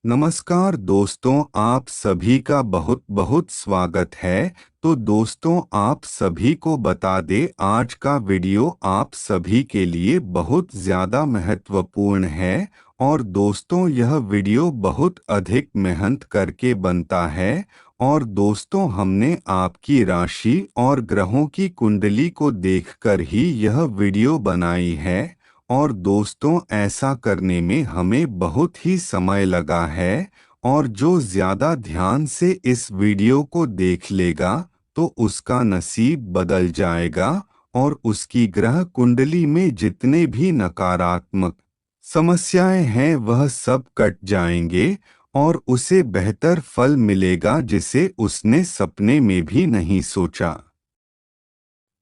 नमस्कार दोस्तों, आप सभी का बहुत बहुत स्वागत है। तो दोस्तों, आप सभी को बता दें, आज का वीडियो आप सभी के लिए बहुत ज़्यादा महत्वपूर्ण है। और दोस्तों, यह वीडियो बहुत अधिक मेहनत करके बनता है। और दोस्तों, हमने आपकी राशि और ग्रहों की कुंडली को देखकर ही यह वीडियो बनाई है। और दोस्तों, ऐसा करने में हमें बहुत ही समय लगा है। और जो ज़्यादा ध्यान से इस वीडियो को देख लेगा तो उसका नसीब बदल जाएगा। और उसकी ग्रह कुंडली में जितने भी नकारात्मक समस्याएं हैं वह सब कट जाएंगे। और उसे बेहतर फल मिलेगा जिसे उसने सपने में भी नहीं सोचा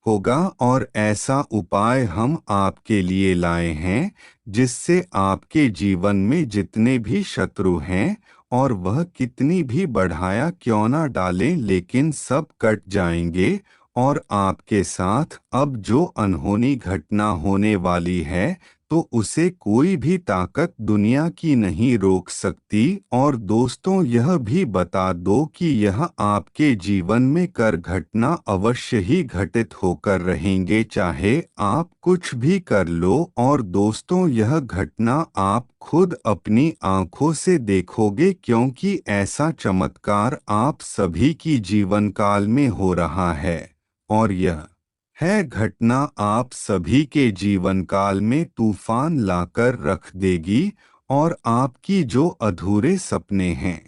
होगा। और ऐसा उपाय हम आपके लिए लाए हैं जिससे आपके जीवन में जितने भी शत्रु हैं और वह कितनी भी बढ़ाया क्यों ना डालें, लेकिन सब कट जाएंगे। और आपके साथ अब जो अनहोनी घटना होने वाली है तो उसे कोई भी ताकत दुनिया की नहीं रोक सकती। और दोस्तों, यह भी बता दो कि यह आपके जीवन में कर घटना अवश्य ही घटित होकर रहेंगे, चाहे आप कुछ भी कर लो। और दोस्तों, यह घटना आप खुद अपनी आंखों से देखोगे, क्योंकि ऐसा चमत्कार आप सभी की जीवन काल में हो रहा है। और यह है घटना आप सभी के जीवन काल में तूफान लाकर रख देगी। और आपकी जो अधूरे सपने हैं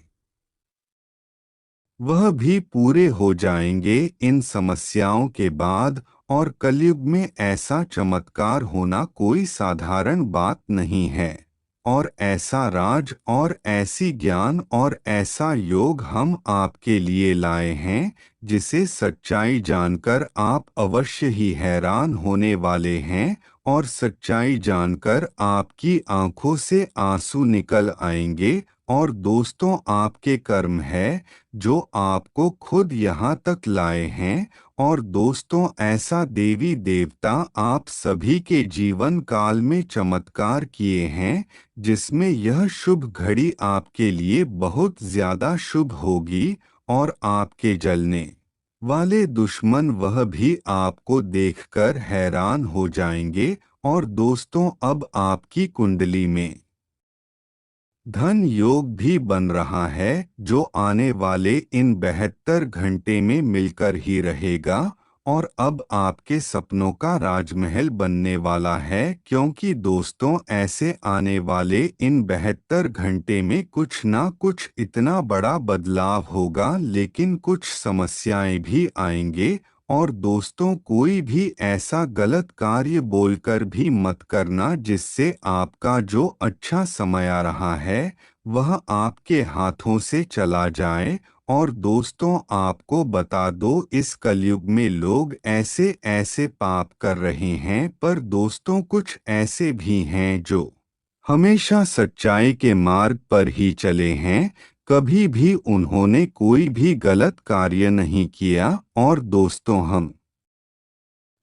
वह भी पूरे हो जाएंगे इन समस्याओं के बाद। और कलयुग में ऐसा चमत्कार होना कोई साधारण बात नहीं है। और ऐसा राज और ऐसी ज्ञान और ऐसा योग हम आपके लिए लाए हैं जिसे सच्चाई जानकर आप अवश्य ही हैरान होने वाले हैं। और सच्चाई जानकर आपकी आंखों से आंसू निकल आएंगे। और दोस्तों, आपके कर्म है जो आपको खुद यहाँ तक लाए हैं। और दोस्तों, ऐसा देवी देवता आप सभी के जीवन काल में चमत्कार किए हैं जिसमें यह शुभ घड़ी आपके लिए बहुत ज्यादा शुभ होगी। और आपके जलने वाले दुश्मन वह भी आपको देखकर हैरान हो जाएंगे। और दोस्तों, अब आपकी कुंडली में धन योग भी बन रहा है जो आने वाले इन 72 घंटे में मिलकर ही रहेगा। और अब आपके सपनों का राजमहल बनने वाला है, क्योंकि दोस्तों, ऐसे आने वाले इन 72 घंटे में कुछ ना कुछ इतना बड़ा बदलाव होगा, लेकिन कुछ समस्याएं भी आएंगे। और दोस्तों, कोई भी ऐसा गलत कार्य बोलकर भी मत करना जिससे आपका जो अच्छा समय आ रहा है वह आपके हाथों से चला जाए। और दोस्तों, आपको बता दो, इस कलयुग में लोग ऐसे ऐसे पाप कर रहे हैं, पर दोस्तों कुछ ऐसे भी हैं जो हमेशा सच्चाई के मार्ग पर ही चले हैं। कभी भी उन्होंने कोई भी गलत कार्य नहीं किया। और दोस्तों, हम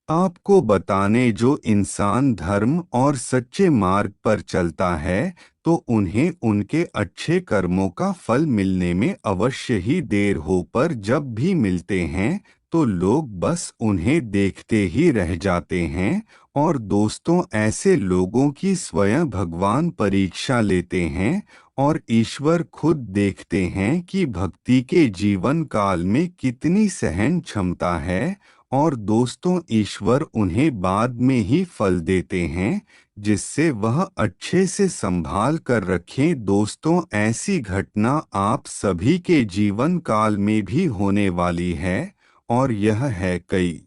आपको बताने, जो इंसान धर्म और सच्चे मार्ग पर चलता है तो उन्हें उनके अच्छे कर्मों का फल मिलने में अवश्य ही देर हो, पर जब भी मिलते हैं तो लोग बस उन्हें देखते ही रह जाते हैं। और दोस्तों, ऐसे लोगों की स्वयं भगवान परीक्षा लेते हैं। और ईश्वर खुद देखते हैं कि भक्ति के जीवन काल में कितनी सहन क्षमता है। और दोस्तों, ईश्वर उन्हें बाद में ही फल देते हैं जिससे वह अच्छे से संभाल कर रखें। दोस्तों, ऐसी घटना आप सभी के जीवन काल में भी होने वाली है। और यह है कई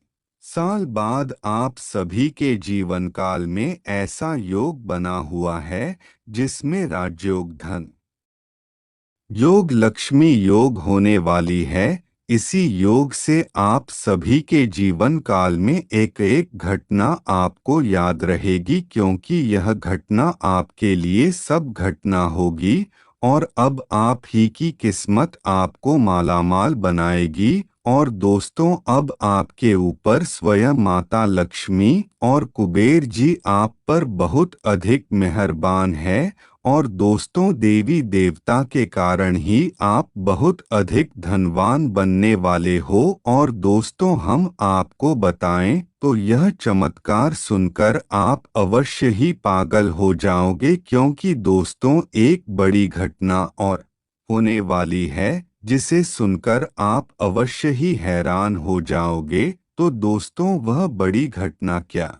साल बाद आप सभी के जीवन काल में ऐसा योग बना हुआ है जिसमें राजयोग, धन योग, लक्ष्मी योग होने वाली है। इसी योग से आप सभी के जीवन काल में एक एक घटना आपको याद रहेगी, क्योंकि यह घटना आपके लिए सब घटना होगी। और अब आप ही की किस्मत आपको मालामाल बनाएगी। और दोस्तों, अब आपके ऊपर स्वयं माता लक्ष्मी और कुबेर जी आप पर बहुत अधिक मेहरबान है। और दोस्तों देवी देवता के कारण ही आप बहुत अधिक धनवान बनने वाले हो। और दोस्तों हम आपको बताएं तो यह चमत्कार सुनकर आप अवश्य ही पागल हो जाओगे, क्योंकि दोस्तों एक बड़ी घटना और होने वाली है जिसे सुनकर आप अवश्य ही हैरान हो जाओगे। तो दोस्तों वह बड़ी घटना क्या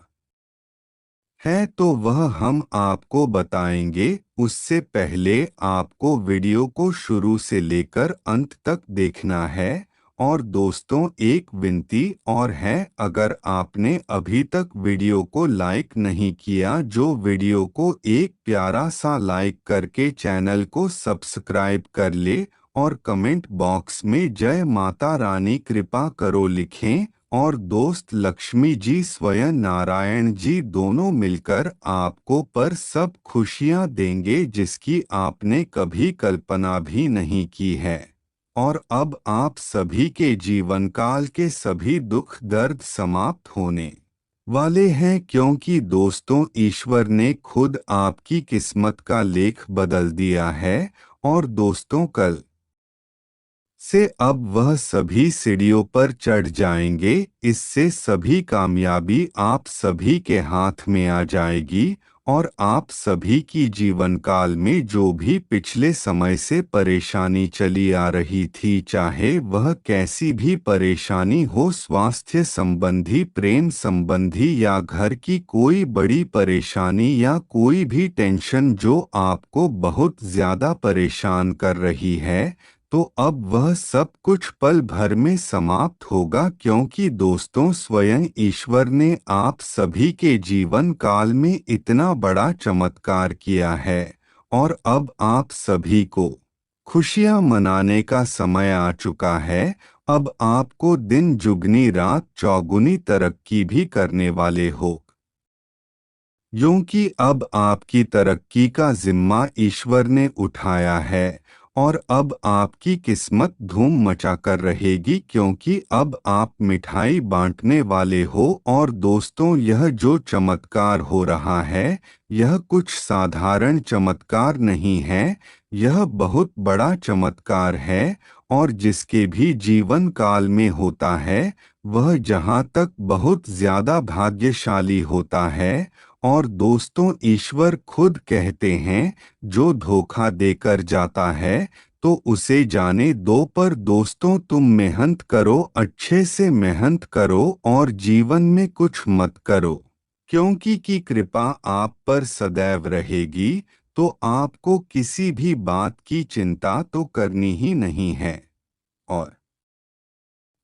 है तो वह हम आपको बताएंगे। उससे पहले आपको वीडियो को शुरू से लेकर अंत तक देखना है। और दोस्तों एक विनती और है, अगर आपने अभी तक वीडियो को लाइक नहीं किया, जो वीडियो को एक प्यारा सा लाइक करके चैनल को सब्सक्राइब कर ले और कमेंट बॉक्स में जय माता रानी कृपा करो लिखें। और दोस्त लक्ष्मी जी स्वयं नारायण जी दोनों मिलकर आपको पर सब खुशियां देंगे जिसकी आपने कभी कल्पना भी नहीं की है। और अब आप सभी के जीवन काल के सभी दुख दर्द समाप्त होने वाले हैं, क्योंकि दोस्तों ईश्वर ने खुद आपकी किस्मत का लेख बदल दिया है। और दोस्तों कल से अब वह सभी सीढ़ियों पर चढ़ जाएंगे। इससे सभी कामयाबी आप सभी के हाथ में आ जाएगी। और आप सभी की जीवन काल में जो भी पिछले समय से परेशानी चली आ रही थी, चाहे वह कैसी भी परेशानी हो, स्वास्थ्य संबंधी, प्रेम संबंधी या घर की कोई बड़ी परेशानी या कोई भी टेंशन जो आपको बहुत ज्यादा परेशान कर रही है, तो अब वह सब कुछ पल भर में समाप्त होगा, क्योंकि दोस्तों स्वयं ईश्वर ने आप सभी के जीवन काल में इतना बड़ा चमत्कार किया है। और अब आप सभी को खुशियां मनाने का समय आ चुका है। अब आपको दिन जुगनी रात चौगुनी तरक्की भी करने वाले हो, क्योंकि अब आपकी तरक्की का जिम्मा ईश्वर ने उठाया है। और अब आपकी किस्मत धूम मचा कर रहेगी, क्योंकि अब आप मिठाई बांटने वाले हो। और दोस्तों यह जो चमत्कार हो रहा है, यह कुछ साधारण चमत्कार नहीं है, यह बहुत बड़ा चमत्कार है। और जिसके भी जीवन काल में होता है, वह जहाँ तक बहुत ज्यादा भाग्यशाली होता है। और दोस्तों ईश्वर खुद कहते हैं, जो धोखा देकर जाता है तो उसे जाने दो, पर दोस्तों तुम मेहनत करो, अच्छे से मेहनत करो और जीवन में कुछ मत करो, क्योंकि की कृपा आप पर सदैव रहेगी। तो आपको किसी भी बात की चिंता तो करनी ही नहीं है। और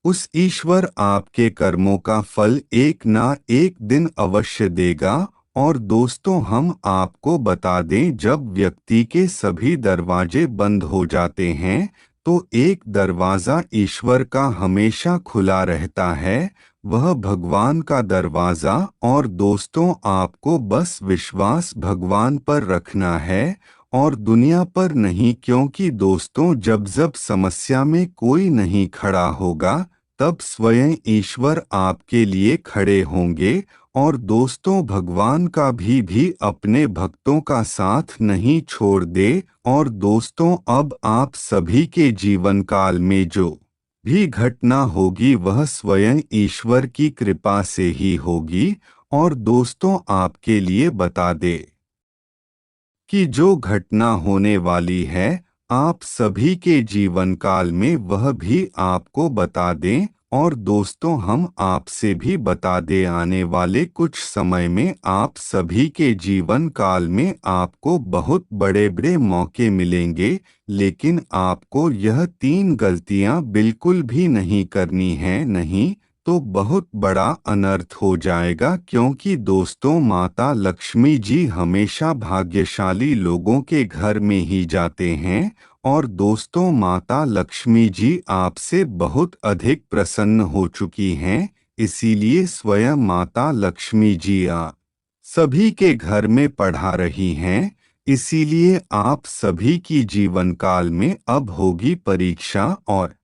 उस ईश्वर आपके कर्मों का फल एक ना एक दिन अवश्य देगा। और दोस्तों हम आपको बता दें, जब व्यक्ति के सभी दरवाजे बंद हो जाते हैं तो एक दरवाज़ा ईश्वर का हमेशा खुला रहता है, वह भगवान का दरवाज़ा। और दोस्तों आपको बस विश्वास भगवान पर रखना है और दुनिया पर नहीं, क्योंकि दोस्तों जब जब समस्या में कोई नहीं खड़ा होगा, तब स्वयं ईश्वर आपके लिए खड़े होंगे। और दोस्तों भगवान का भी अपने भक्तों का साथ नहीं छोड़ दे। और दोस्तों अब आप सभी के जीवन काल में जो भी घटना होगी वह स्वयं ईश्वर की कृपा से ही होगी। और दोस्तों आपके लिए बता दे कि जो घटना होने वाली है आप सभी के जीवन काल में, वह भी आपको बता दें। और दोस्तों हम आपसे भी बता दे, आने वाले कुछ समय में आप सभी के जीवन काल में आपको बहुत बड़े बड़े मौके मिलेंगे, लेकिन आपको यह 3 गलतियां बिल्कुल भी नहीं करनी है, नहीं तो बहुत बड़ा अनर्थ हो जाएगा। क्योंकि दोस्तों माता लक्ष्मी जी हमेशा भाग्यशाली लोगों के घर में ही जाते हैं। और दोस्तों माता लक्ष्मी जी आपसे बहुत अधिक प्रसन्न हो चुकी हैं, इसीलिए स्वयं माता लक्ष्मी जी सभी के घर में पढ़ा रही हैं। इसीलिए आप सभी की जीवन काल में अब होगी परीक्षा, और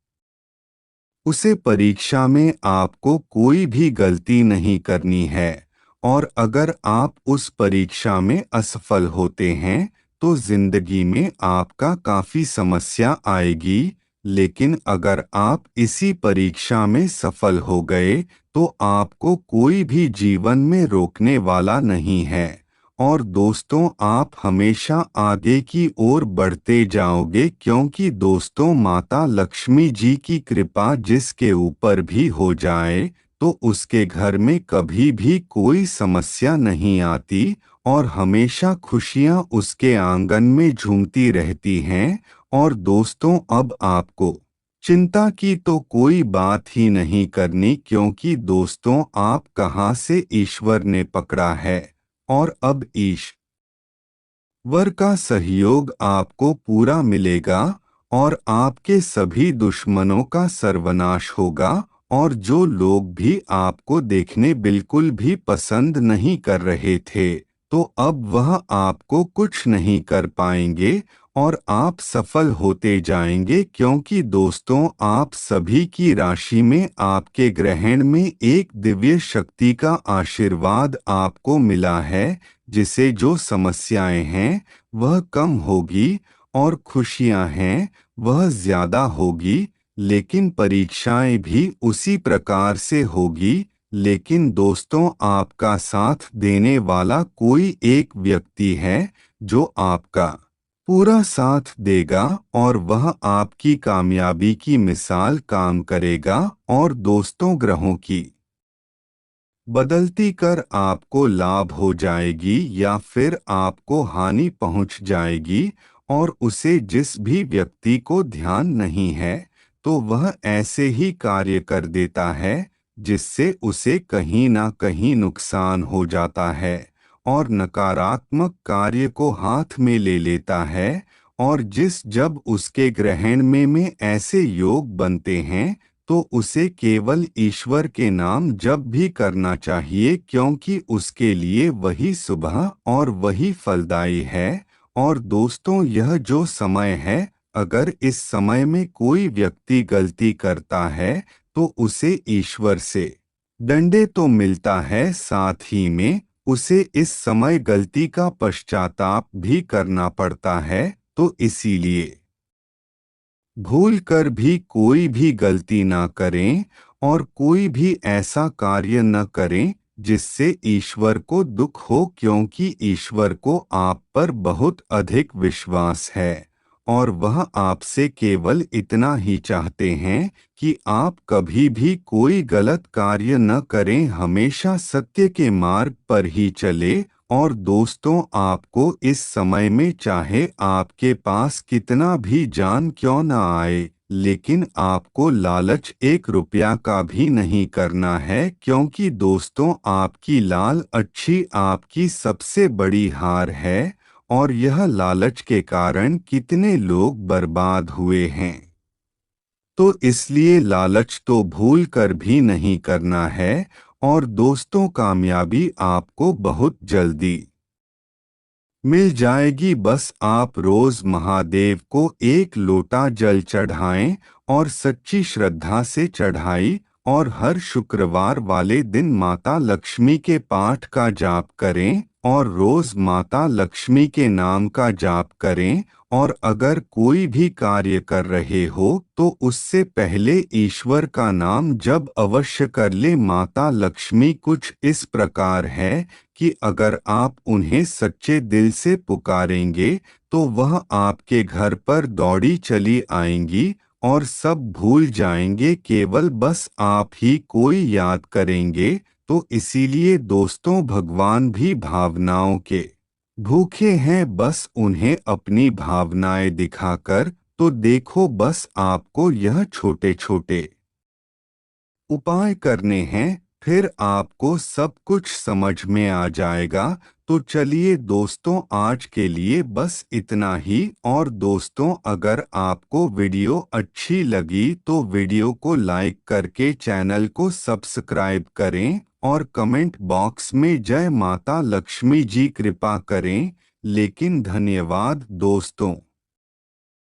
उसे परीक्षा में आपको कोई भी गलती नहीं करनी है। और अगर आप उस परीक्षा में असफल होते हैं तो जिंदगी में आपका काफी समस्या आएगी। लेकिन अगर आप इसी परीक्षा में सफल हो गए तो आपको कोई भी जीवन में रोकने वाला नहीं है। और दोस्तों, आप हमेशा आगे की ओर बढ़ते जाओगे, क्योंकि दोस्तों माता लक्ष्मी जी की कृपा जिसके ऊपर भी हो जाए तो उसके घर में कभी भी कोई समस्या नहीं आती और हमेशा खुशियां उसके आंगन में झूमती रहती हैं। और दोस्तों, अब आपको चिंता की तो कोई बात ही नहीं करनी, क्योंकि दोस्तों आप कहाँ से ईश्वर ने पकड़ा है और अब ईश्वर का सहयोग आपको पूरा मिलेगा और आपके सभी दुश्मनों का सर्वनाश होगा। और जो लोग भी आपको देखने बिल्कुल भी पसंद नहीं कर रहे थे तो अब वह आपको कुछ नहीं कर पाएंगे और आप सफल होते जाएंगे, क्योंकि दोस्तों आप सभी की राशि में आपके ग्रहण में एक दिव्य शक्ति का आशीर्वाद आपको मिला है, जिसे जो समस्याएं हैं वह कम होगी और खुशियां हैं वह ज्यादा होगी। लेकिन परीक्षाएं भी उसी प्रकार से होगी। लेकिन दोस्तों, आपका साथ देने वाला कोई एक व्यक्ति है जो आपका पूरा साथ देगा और वह आपकी कामयाबी की मिसाल काम करेगा। और दोस्तों, ग्रहों की बदलती कर आपको लाभ हो जाएगी या फिर आपको हानि पहुंच जाएगी। और उसे जिस भी व्यक्ति को ध्यान नहीं है तो वह ऐसे ही कार्य कर देता है जिससे उसे कहीं ना कहीं नुकसान हो जाता है और नकारात्मक कार्य को हाथ में ले लेता है। और जब उसके ग्रहण में ऐसे योग बनते हैं तो उसे केवल ईश्वर के नाम जप भी करना चाहिए, क्योंकि उसके लिए वही सुबह और वही फलदायी है। और दोस्तों, यह जो समय है, अगर इस समय में कोई व्यक्ति गलती करता है तो उसे ईश्वर से दंडे तो मिलता है, साथ ही में उसे इस समय गलती का पश्चाताप भी करना पड़ता है। तो इसीलिए भूल कर भी कोई भी गलती ना करें और कोई भी ऐसा कार्य न करें जिससे ईश्वर को दुख हो, क्योंकि ईश्वर को आप पर बहुत अधिक विश्वास है और वह आपसे केवल इतना ही चाहते हैं कि आप कभी भी कोई गलत कार्य न करें, हमेशा सत्य के मार्ग पर ही चले। और दोस्तों, आपको इस समय में चाहे आपके पास कितना भी जान क्यों न आए, लेकिन आपको लालच 1 रुपया का भी नहीं करना है, क्योंकि दोस्तों आपकी लाल अच्छी आपकी सबसे बड़ी हार है। और यह लालच के कारण कितने लोग बर्बाद हुए हैं। तो इसलिए लालच तो भूल कर भी नहीं करना है। और दोस्तों, कामयाबी आपको बहुत जल्दी मिल जाएगी। बस आप रोज महादेव को 1 लोटा जल चढ़ाएं और सच्ची श्रद्धा से चढ़ाई, और हर शुक्रवार वाले दिन माता लक्ष्मी के पाठ का जाप करें और रोज माता लक्ष्मी के नाम का जाप करें। और अगर कोई भी कार्य कर रहे हो तो उससे पहले ईश्वर का नाम जब अवश्य कर ले। माता लक्ष्मी कुछ इस प्रकार है कि अगर आप उन्हें सच्चे दिल से पुकारेंगे तो वह आपके घर पर दौड़ी चली आएंगी और सब भूल जाएंगे, केवल बस आप ही कोई याद करेंगे। तो इसीलिए दोस्तों, भगवान भी भावनाओं के भूखे हैं, बस उन्हें अपनी भावनाएं दिखाकर तो देखो। बस आपको यह छोटे छोटे उपाय करने हैं, फिर आपको सब कुछ समझ में आ जाएगा। तो चलिए दोस्तों, आज के लिए बस इतना ही। और दोस्तों, अगर आपको वीडियो अच्छी लगी तो वीडियो को लाइक करके चैनल को सब्सक्राइब करें और कमेंट बॉक्स में जय माता लक्ष्मी जी कृपा करें। लेकिन धन्यवाद दोस्तों।